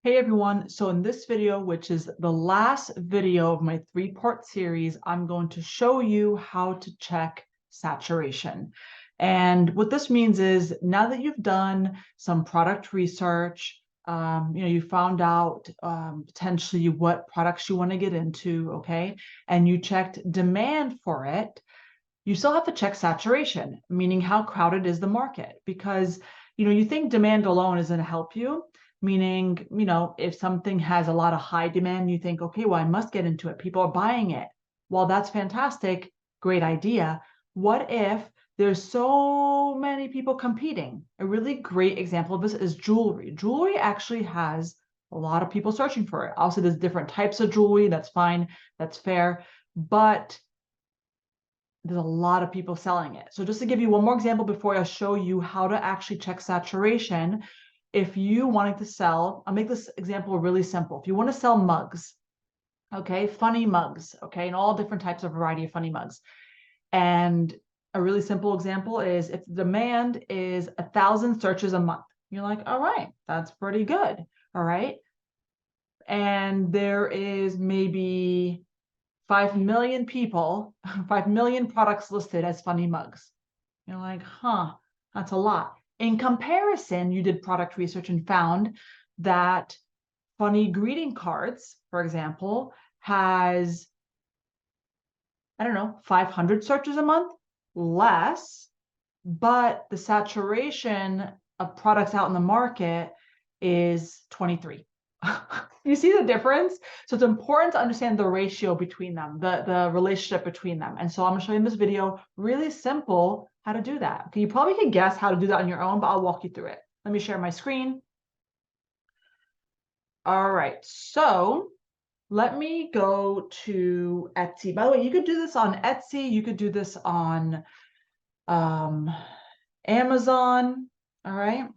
Hey everyone, so in this video, which is the last video of my three-part series, I'm going to show you how to check saturation. And what this means is now that you've done some product research, you found out potentially what products you want to get into, okay, and you checked demand for it, you still have to check saturation, meaning how crowded is the market, because you think demand alone is going to help you, meaning if something has a lot of high demand, you think, okay, well, I must get into it, people are buying it. Well, that's fantastic, great idea. What if there's so many people competing? A really great example of this is jewelry actually has a lot of people searching for it. Also, there's different types of jewelry. That's fine, that's fair, but there's a lot of people selling it. So just to give you one more example before I show you how to actually check saturation, if you wanted to sell, I'll make this example really simple. If you want to sell mugs, okay, funny mugs, okay, and all different types of variety of funny mugs. And a really simple example is if the demand is 1,000 searches a month, you're like, all right, that's pretty good, all right? And there is maybe 5 million people, 5 million products listed as funny mugs. You're like, huh, that's a lot. In comparison, you did product research and found that funny greeting cards, for example, has, I don't know, 500 searches a month, less, but the saturation of products out in the market is 23. You see the difference? So it's important to understand the ratio between them, the relationship between them. And so I'm gonna show you in this video, really simple, how to do that. Okay, you probably can guess how to do that on your own, but I'll walk you through it. Let me share my screen. All right, so let me go to Etsy. By the way, you could do this on Etsy. You could do this on Amazon. All right,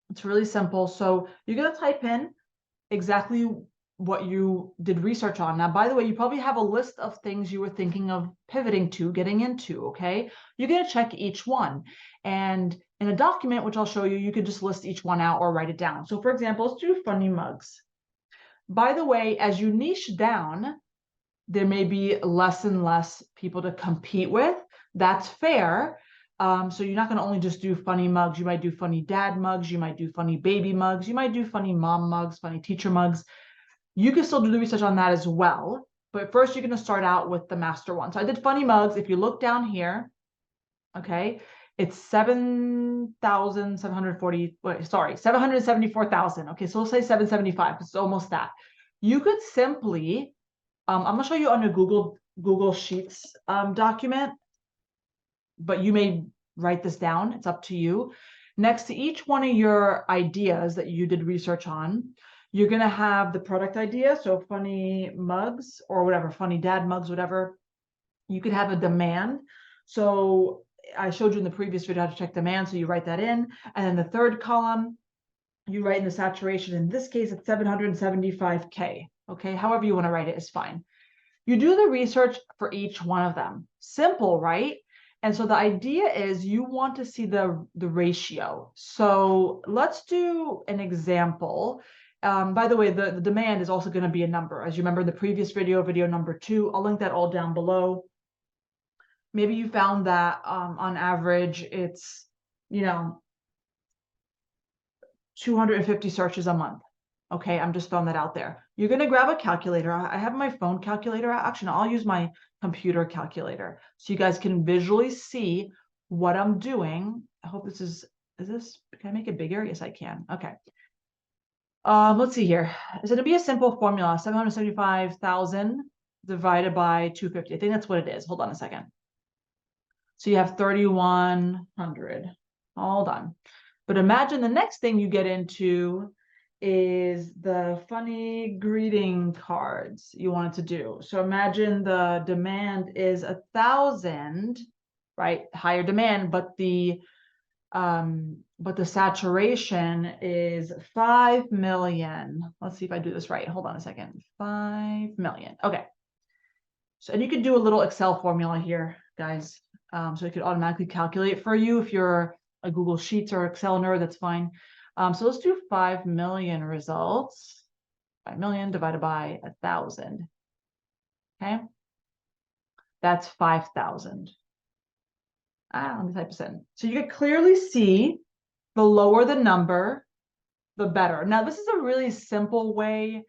it's really simple. So you're gonna type in exactly what you did research on. Now, by the way, you probably have a list of things you were thinking of pivoting to, getting into, okay? You're gonna check each one. And in a document, which I'll show you, you could just list each one out or write it down. So for example, let's do funny mugs. By the way, as you niche down, there may be less and less people to compete with. That's fair. So you're not going to only just do funny mugs. You might do funny dad mugs. You might do funny baby mugs. You might do funny mom mugs, funny teacher mugs. You can still do the research on that as well. But first, you're going to start out with the master one. So I did funny mugs. If you look down here, okay, it's 7,740, sorry, 774,000. Okay, so we'll say 775. It's almost that. You could simply, I'm going to show you on a Google Sheets document, but you may write this down. It's up to you. Next to each one of your ideas that you did research on, you're going to have the product idea. So funny mugs or whatever, funny dad mugs, whatever. You could have a demand. So I showed you in the previous video how to check demand. So you write that in. And then the third column, you write in the saturation. In this case, it's 775K. Okay, however you want to write it is fine. You do the research for each one of them. Simple, right? And so the idea is you want to see the ratio. So let's do an example. By the way, the demand is also going to be a number. As you remember in the previous video, video number 2, I'll link that all down below. Maybe you found that on average, it's, 250 searches a month. Okay, I'm just throwing that out there. You're going to grab a calculator. I have my phone calculator. Actually, I'll use my computer calculator so you guys can visually see what I'm doing. I hope this is this, can I make it bigger? Yes, I can. Okay. Let's see here. It's going to be a simple formula, 775,000 divided by 250. I think that's what it is. Hold on a second. So you have 3,100. Hold on. But imagine the next thing you get into is the funny greeting cards you wanted to do. So imagine the demand is 1,000, right? Higher demand, but the saturation is 5 million. Let's see if I do this right. Hold on a second. 5 million. Okay. So, and you could do a little Excel formula here, guys. So it could automatically calculate for you if you're a Google Sheets or Excel nerd, that's fine. So let's do 5 million results. 5 million divided by 1,000. Okay. That's 5,000. Let me type this in. So you can clearly see the lower the number, the better. Now, this is a really simple way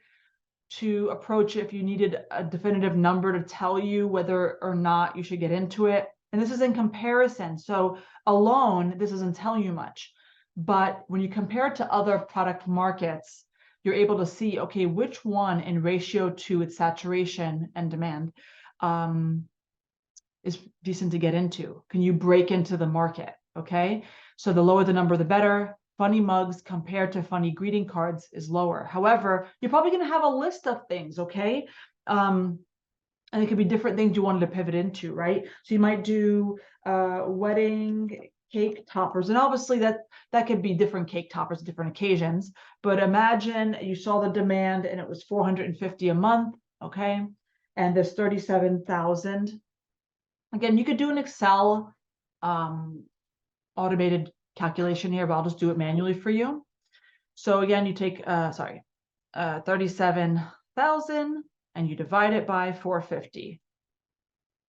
to approach it if you needed a definitive number to tell you whether or not you should get into it. And this is in comparison. So alone, this doesn't tell you much. But when you compare it to other product markets, you're able to see, okay, which one in ratio to its saturation and demand is decent to get into. Can you break into the market? Okay. So the lower the number, the better. Funny mugs compared to funny greeting cards is lower. However, you're probably going to have a list of things. Okay. And it could be different things you wanted to pivot into, right? So you might do wedding cake toppers. And obviously that could be different cake toppers, different occasions. But imagine you saw the demand and it was 450 a month. Okay. And there's 37,000. Again, you could do an Excel automated calculation here, but I'll just do it manually for you. So again, you take 37,000 and you divide it by 450.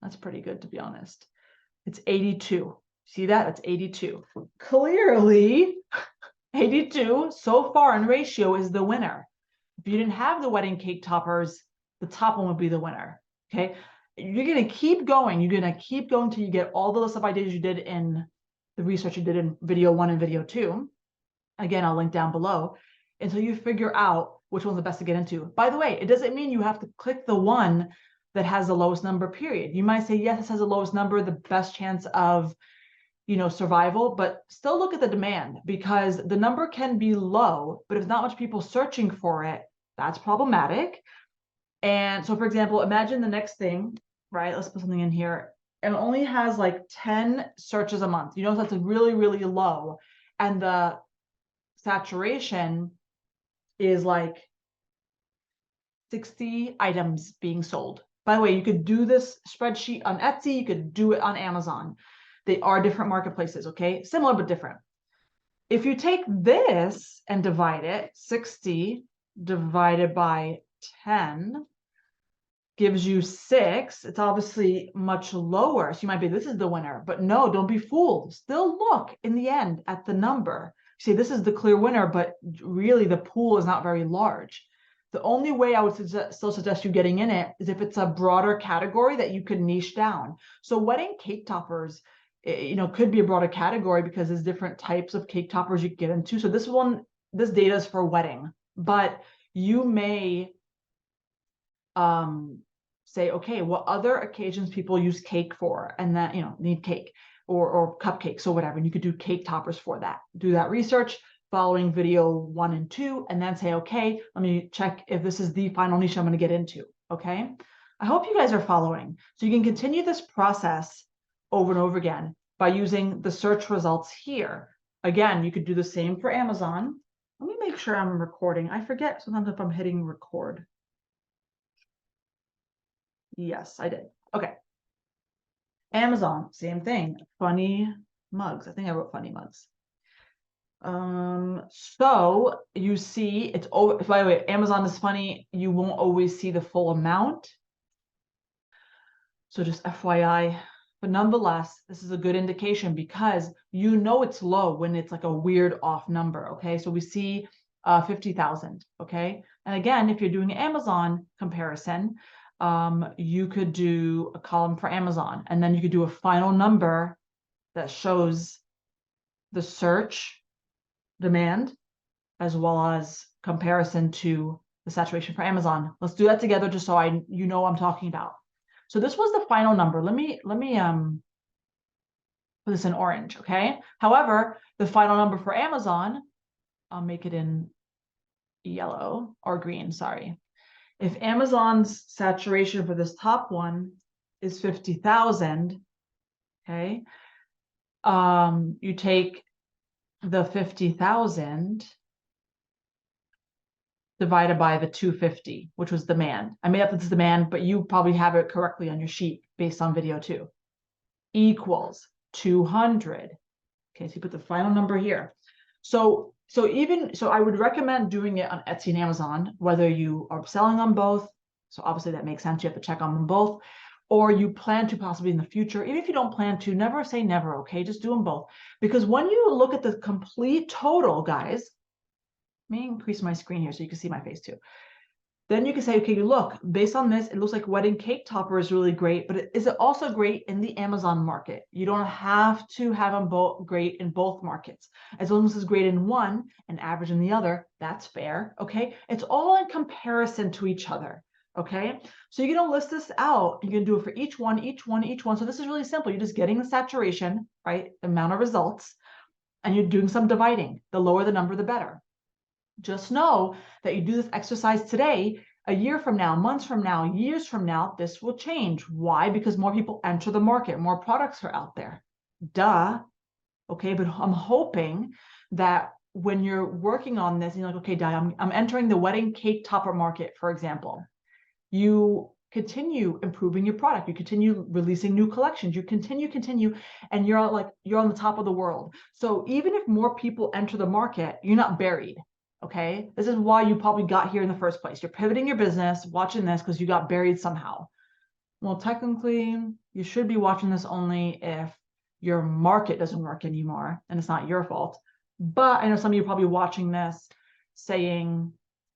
That's pretty good, to be honest. It's 82. See that? It's 82. Clearly, 82 so far in ratio is the winner. If you didn't have the wedding cake toppers, the top one would be the winner. Okay. You're going to keep going. You're going to keep going till you get all the list of ideas you did in the research you did in video 1 and video 2. Again, I'll link down below until you figure out which one's the best to get into. By the way, it doesn't mean you have to click the one that has the lowest number, period. You might say, yes, this has the lowest number, the best chance of, survival, but still look at the demand, because the number can be low, but if not much people searching for it, that's problematic. And so, for example, imagine the next thing, right? Let's put something in here. And it only has like 10 searches a month. That's really, really low. And the saturation is like 60 items being sold. By the way, you could do this spreadsheet on Etsy. You could do it on Amazon. They are different marketplaces, okay? Similar, but different. If you take this and divide it, 60 divided by 10 gives you 6. It's obviously much lower. So you might be, this is the winner, but no, don't be fooled. Still look in the end at the number. See, this is the clear winner, but really the pool is not very large. The only way I would still suggest you getting in it is if it's a broader category that you could niche down. So wedding cake toppers, could be a broader category because there's different types of cake toppers you can get into. So this data is for wedding, but you may say, okay, what other occasions people use cake for, and that, need cake or cupcakes or whatever. And you could do cake toppers for that. Do that research following video 1 and 2, and then say, okay, let me check if this is the final niche I'm going to get into. Okay. I hope you guys are following. So you can continue this process over and over again by using the search results here. Again, you could do the same for Amazon. Let me make sure I'm recording. I forget sometimes if I'm hitting record. Yes, I did. Okay. Amazon, same thing. Funny mugs. I think I wrote funny mugs. So you see it's over. By the way, Amazon is funny. You won't always see the full amount. So just FYI, but nonetheless, this is a good indication because it's low when it's like a weird off number. Okay. So we see 50,000. Okay. And again, if you're doing Amazon comparison, you could do a column for Amazon, and then you could do a final number that shows the search demand as well as comparison to the saturation for Amazon. Let's do that together just so what I'm talking about. So this was the final number. Let me put this in orange, okay? However, the final number for Amazon, I'll make it in yellow or green, sorry. If Amazon's saturation for this top one is 50,000, okay, you take the 50,000 divided by the 250, which was demand. I made up this demand, but you probably have it correctly on your sheet based on video 2, equals 200. Okay, so you put the final number here. So So I would recommend doing it on Etsy and Amazon, whether you are selling on both. So obviously that makes sense. You have to check on them both, or you plan to possibly in the future. Even if you don't plan to, never say never, okay? Just do them both. Because when you look at the complete total, guys, let me increase my screen here so you can see my face too. Then you can say, okay, look, based on this, it looks like wedding cake topper is really great, but is it also great in the Amazon market? You don't have to have them both great in both markets. As long as it's great in one and average in the other, that's fair, okay? It's all in comparison to each other, okay? So you're gonna list this out. You're gonna do it for each one, each one, each one. So this is really simple. You're just getting the saturation, right? The amount of results, and you're doing some dividing. The lower the number, the better. Just know that you do this exercise today, a year from now, months from now, years from now, this will change. Why? Because more people enter the market, more products are out there. Duh. Okay, but I'm hoping that when you're working on this, you're like, okay, Di, I'm entering the wedding cake topper market, for example. You continue improving your product. You continue releasing new collections. You continue, and you're on the top of the world. So even if more people enter the market, you're not buried. Okay, this is why you probably got here in the first place. You're pivoting your business, watching this because you got buried somehow. Well, technically, you should be watching this only if your market doesn't work anymore and it's not your fault. But I know some of you are probably watching this saying,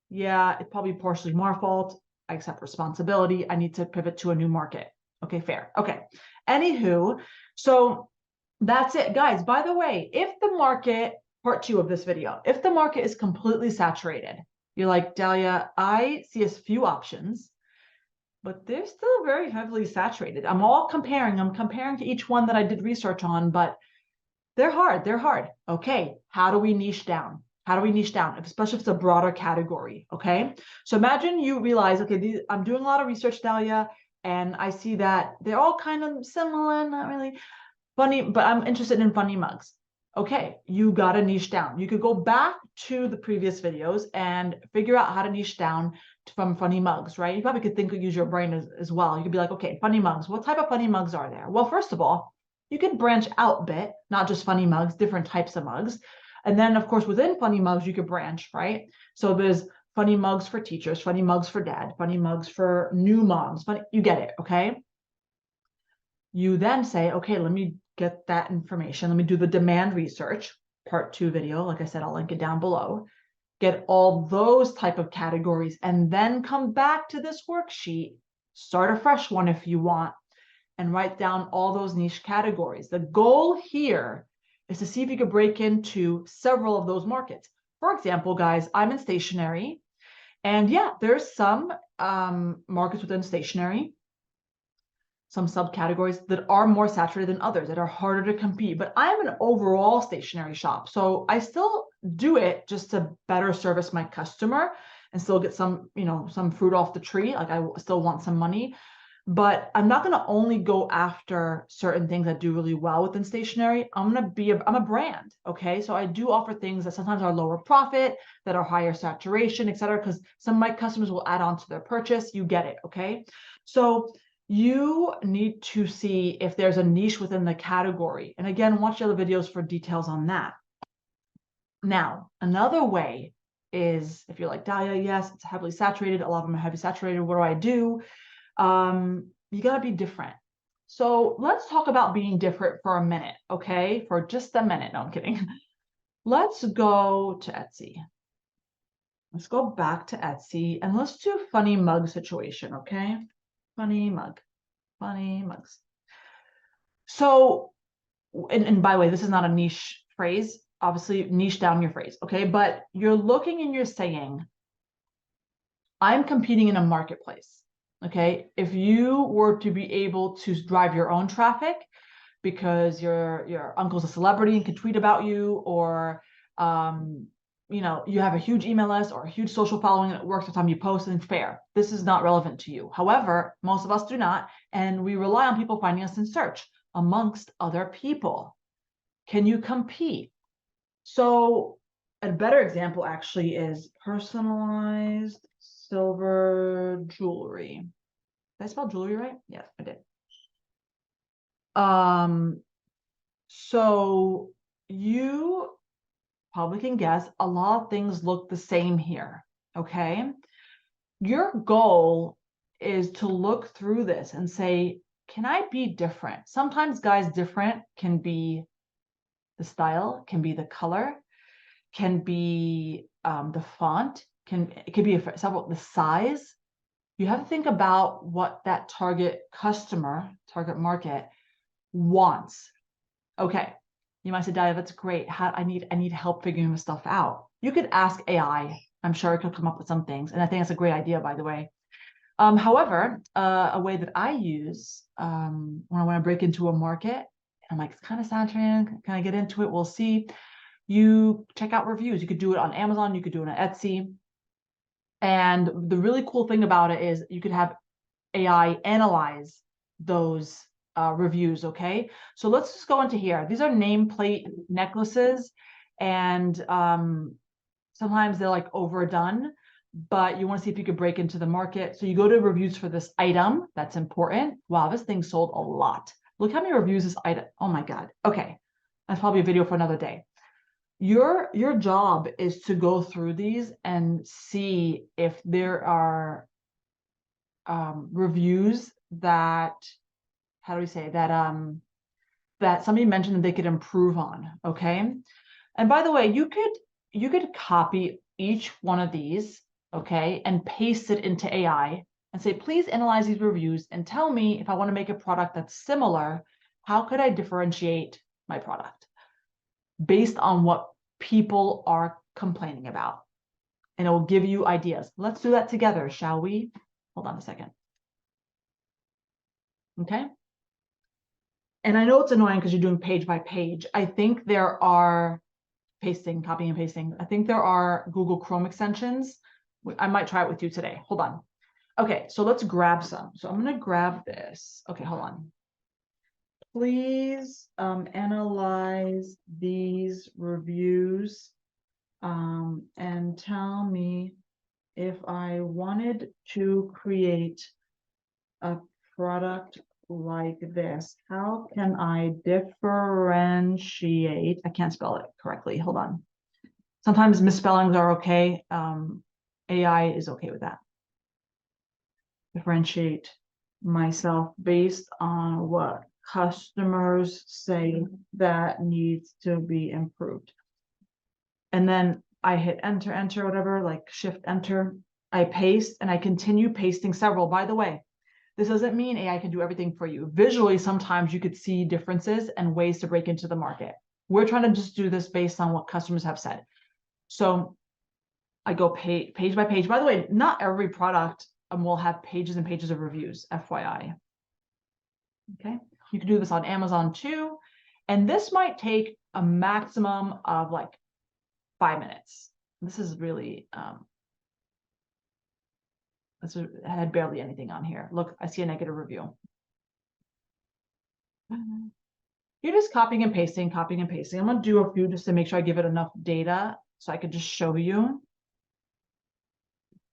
yeah, it's probably partially my fault. I accept responsibility. I need to pivot to a new market. Okay, fair. Okay. Anywho, so that's it, guys. By the way, if the market, part 2 of this video, if the market is completely saturated, you're like, Dahlia, I see a few options, but they're still very heavily saturated. I'm comparing to each one that I did research on, but they're hard. Okay, how do we niche down? Especially if it's a broader category, okay? So imagine you realize, okay, I'm doing a lot of research, Dahlia, and I see that they're all kind of similar, not really funny, but I'm interested in funny mugs. Okay, you got to niche down. You could go back to the previous videos and figure out how to niche down from funny mugs, right? You probably could use your brain as well. You could be like, okay, funny mugs. What type of funny mugs are there? Well, first of all, you could branch out a bit, not just funny mugs, different types of mugs. And then, of course, within funny mugs, you could branch, right? So there's funny mugs for teachers, funny mugs for dad, funny mugs for new moms. But you get it, okay? You then say, okay, let me get that information. Let me do the demand research, part 2 video. Like I said, I'll link it down below. Get all those type of categories and then come back to this worksheet, start a fresh one if you want, and write down all those niche categories. The goal here is to see if you could break into several of those markets. For example, guys, I'm in stationery, and yeah, there's some markets within stationery, some subcategories that are more saturated than others, that are harder to compete. But I'm an overall stationery shop, so I still do it just to better service my customer and still get some, some fruit off the tree. Like I still want some money, but I'm not going to only go after certain things that do really well within stationery. I'm a brand. Okay. So I do offer things that sometimes are lower profit, that are higher saturation, et cetera, because some of my customers will add on to their purchase. You get it. Okay. So you need to see if there's a niche within the category. And again, watch the other videos for details on that. Now, another way is if you're like, Dahlia, yes, it's heavily saturated. A lot of them are heavily saturated. What do I do? You got to be different. So let's talk about being different for a minute, okay? For just a minute. No, I'm kidding. Let's go to Etsy. Let's go back to Etsy and let's do a funny mug situation, okay? Funny mugs. So, and by the way, this is not a niche phrase. Obviously, niche down your phrase, okay? But you're looking and you're saying, I'm competing in a marketplace. Okay, if you were to be able to drive your own traffic because your uncle's a celebrity and can tweet about you, or you have a huge email list or a huge social following that works the time you post, and fair. This is not relevant to you. However, most of us do not, and we rely on people finding us in search amongst other people. Can you compete? So a better example actually is personalized silver jewelry. Did I spell jewelry right? Yes, I did. So you probably can guess, a lot of things look the same here, okay? Your goal is to look through this and say, can I be different? Sometimes, guys, different can be the style, can be the color, can be the font, it could be several, the size. You have to think about what that target customer, target market wants. Okay, you might say, Dalia, that's great. I need help figuring this stuff out. You could ask AI. I'm sure it could come up with some things, and I think that's a great idea, by the way. However, a way that I use when I want to break into a market, I'm like, it's kind of saturated. Can I get into it? We'll see. You check out reviews. You could do it on Amazon. You could do it on Etsy. And the really cool thing about it is you could have AI analyze those reviews, okay? So let's just go into here. These are nameplate necklaces, and sometimes they're like overdone, but you want to see if you could break into the market. So you go to reviews for this item. That's important. Wow, this thing sold a lot. Look how many reviews this item. Oh my God. Okay, that's probably a video for another day. Your job is to go through these and see if there are reviews that, how do we say that, that somebody mentioned that they could improve on, okay? And by the way, you could copy each one of these, okay, and paste it into AI and say, please analyze these reviews and tell me if I want to make a product that's similar, how could I differentiate my product based on what people are complaining about? And it will give you ideas. Let's do that together, shall we? Hold on a second. Okay. And I know it's annoying because you're doing page by page. I think there are copying and pasting. I think there are Google Chrome extensions. I might try it with you today. Hold on. Okay, so let's grab some. So I'm going to grab this. Okay, hold on. Please analyze these reviews and tell me if I wanted to create a product like this, how can I differentiate? I can't spell it correctly. Hold on. Sometimes misspellings are okay. AI is okay with that. Differentiate myself based on what customers say that needs to be improved. And then I hit enter, whatever, like shift enter. I paste and I continue pasting several. By the way, this doesn't mean AI can do everything for you. Visually, sometimes you could see differences and ways to break into the market. We're trying to just do this based on what customers have said. So I go page by page. By the way, not every product will have pages and pages of reviews, FYI. Okay, you can do this on Amazon too. And this might take a maximum of like 5 minutes. This is really, I had barely anything on here. Look, I see a negative review. You're just copying and pasting, copying and pasting. I'm going to do a few just to make sure I give it enough data so I could just show you.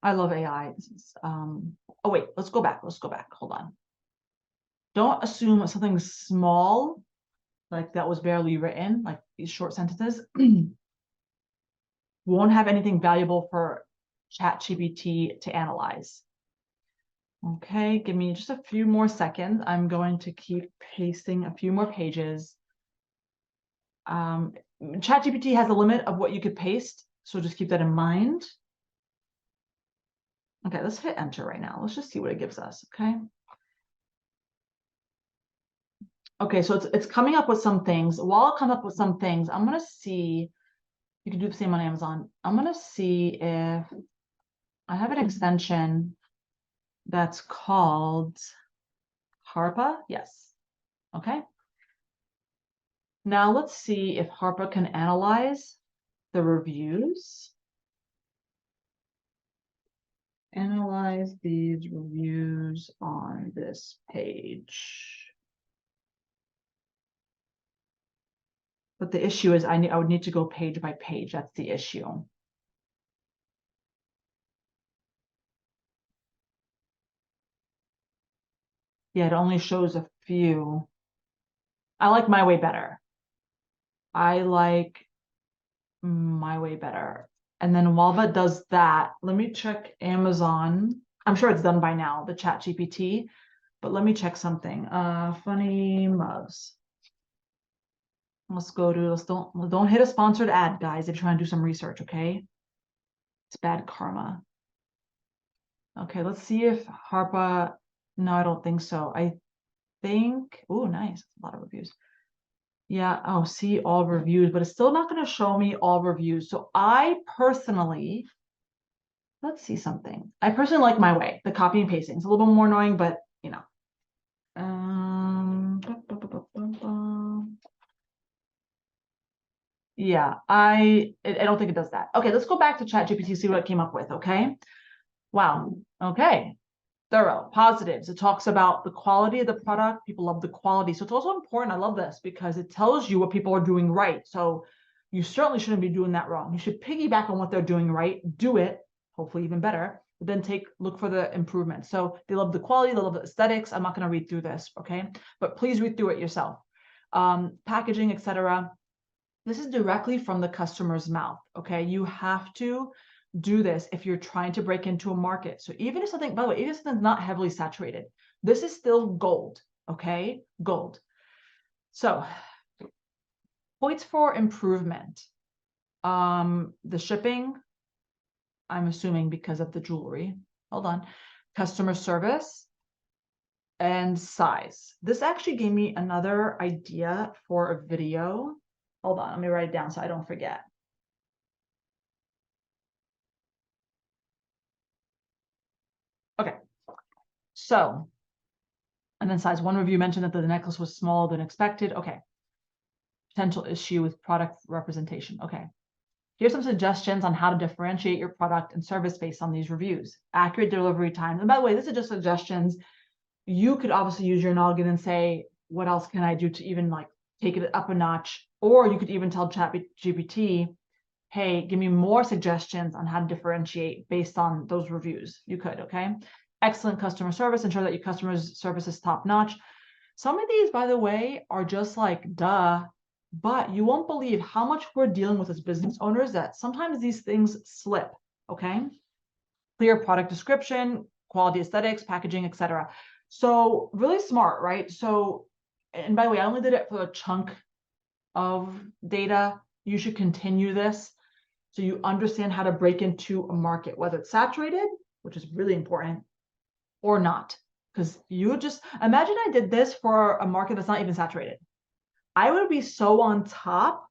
I love AI. This is, oh, wait, let's go back. Let's go back. Hold on. Don't assume something small, like that was barely written, like these short sentences, won't have anything valuable for ChatGPT to analyze. Okay, give me just a few more seconds. I'm going to keep pasting a few more pages. ChatGPT has a limit of what you could paste, so just keep that in mind. Okay, let's hit enter right now. Let's just see what it gives us, okay? Okay, so it's coming up with some things. While it comes up with some things, I'm gonna see, you can do the same on Amazon. I'm gonna see if I have an extension that's called Harpa. Yes, okay. Now let's see if Harpa can analyze the reviews. Analyze these reviews on this page. But the issue is I would need to go page by page. That's the issue. Yeah, it only shows a few. I like my way better. I like my way better. And then while that does that, let me check Amazon. I'm sure it's done by now, the Chat GPT, but let me check something. Funny mugs. Let's go to, don't hit a sponsored ad, guys, if you're trying to do some research, okay? It's bad karma. Okay, let's see if Harpa, no, I don't think so. I think, oh, nice, a lot of reviews. Yeah, oh, see all reviews, but it's still not going to show me all reviews. So I personally, let's see something. I personally like my way, the copy and pasting. It's a little bit more annoying, but you know. Yeah, I don't think it does that. Okay, let's go back to ChatGPT, see what it came up with, okay? Wow, okay. Thorough, positives. It talks about the quality of the product. People love the quality. So it's also important. I love this because it tells you what people are doing right. So you certainly shouldn't be doing that wrong. You should piggyback on what they're doing right, do it, hopefully even better, but then look for the improvements. So they love the quality, they love the aesthetics. I'm not going to read through this, okay? But please read through it yourself. Packaging, etc. This is directly from the customer's mouth, okay? You have to do this if you're trying to break into a market. So even if something, by the way, even if something's not heavily saturated, this is still gold, okay? Gold. So points for improvement. The shipping, I'm assuming because of the jewelry. Hold on. Customer service and size. This actually gave me another idea for a video. Hold on, let me write it down so I don't forget. Okay, so, and then size. One review mentioned that the necklace was smaller than expected. Okay. Potential issue with product representation. Okay. Here's some suggestions on how to differentiate your product and service based on these reviews. Accurate delivery time. And by the way, this is just suggestions. You could obviously use your noggin and say, what else can I do to even like take it up a notch? Or you could even tell ChatGPT, hey, give me more suggestions on how to differentiate based on those reviews. You could, okay? Excellent customer service. Ensure that your customer's service is top notch. Some of these, by the way, are just like, duh, but you won't believe how much we're dealing with as business owners that sometimes these things slip, okay? Clear product description, quality aesthetics, packaging, etc. So really smart, right? So, and by the way, I only did it for a chunk of data. You should continue this so you understand how to break into a market, whether it's saturated, which is really important, or not. Because you just imagine I did this for a market that's not even saturated. I would be so on top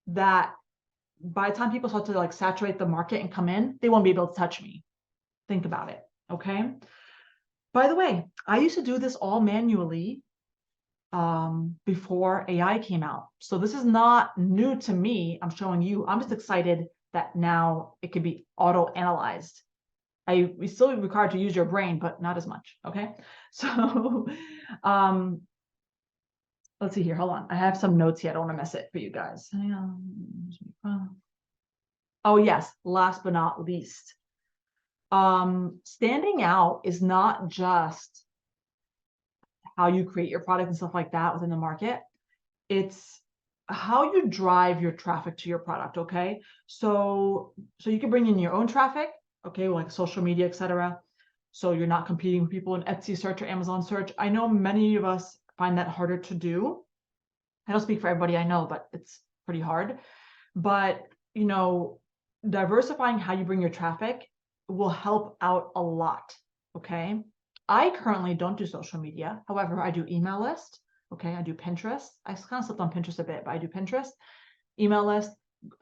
that by the time people start to like saturate the market and come in, they won't be able to touch me. Think about it, okay? By the way, I used to do this all manually before AI came out. So this is not new to me. I'm showing you. I'm just excited that now it could be auto-analyzed. We still required to use your brain, but not as much, okay? So let's see here. Hold on. I have some notes here. I don't want to mess it for you guys. Oh, yes. Last but not least. Standing out is not just how you create your product and stuff like that within the market. It's how you drive your traffic to your product, okay? So you can bring in your own traffic, okay, like social media, etc. So you're not competing with people in Etsy search or Amazon search. I know many of us find that harder to do. I don't speak for everybody I know, but it's pretty hard. But, you know, diversifying how you bring your traffic will help out a lot, okay? I currently don't do social media. However, I do email list, okay? I do Pinterest. I kind of slipped on Pinterest a bit, but I do Pinterest, email list,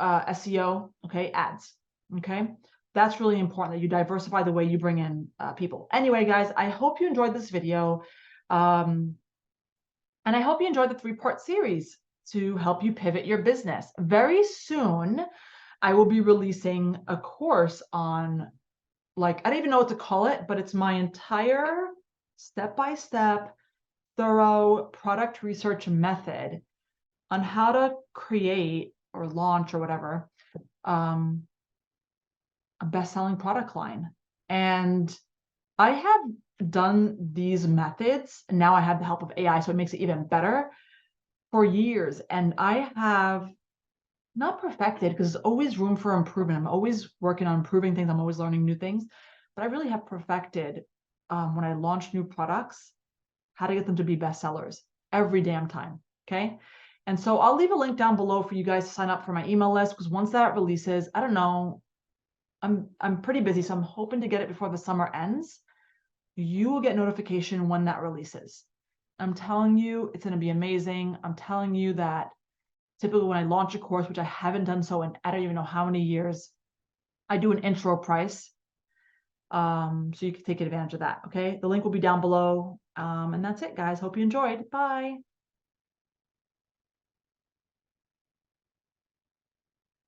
SEO, okay? Ads, okay? That's really important that you diversify the way you bring in people. Anyway, guys, I hope you enjoyed this video. And I hope you enjoyed the 3-part series to help you pivot your business. Very soon, I will be releasing a course on, like, I don't even know what to call it, but it's my entire step-by-step, thorough product research method on how to create or launch or whatever a best-selling product line. And I have done these methods, and now I have the help of AI, so it makes it even better, for years. And I have not perfected, because there's always room for improvement. I'm always working on improving things. I'm always learning new things, but I really have perfected when I launch new products, how to get them to be bestsellers every damn time. Okay. And so I'll leave a link down below for you guys to sign up for my email list, because once that releases, I don't know, I'm pretty busy, so I'm hoping to get it before the summer ends. You will get notification when that releases. I'm telling you, it's going to be amazing. I'm telling you that typically when I launch a course, which I haven't done so in I don't even know how many years, I do an intro price. So you can take advantage of that. Okay. The link will be down below. And that's it, guys. Hope you enjoyed. Bye.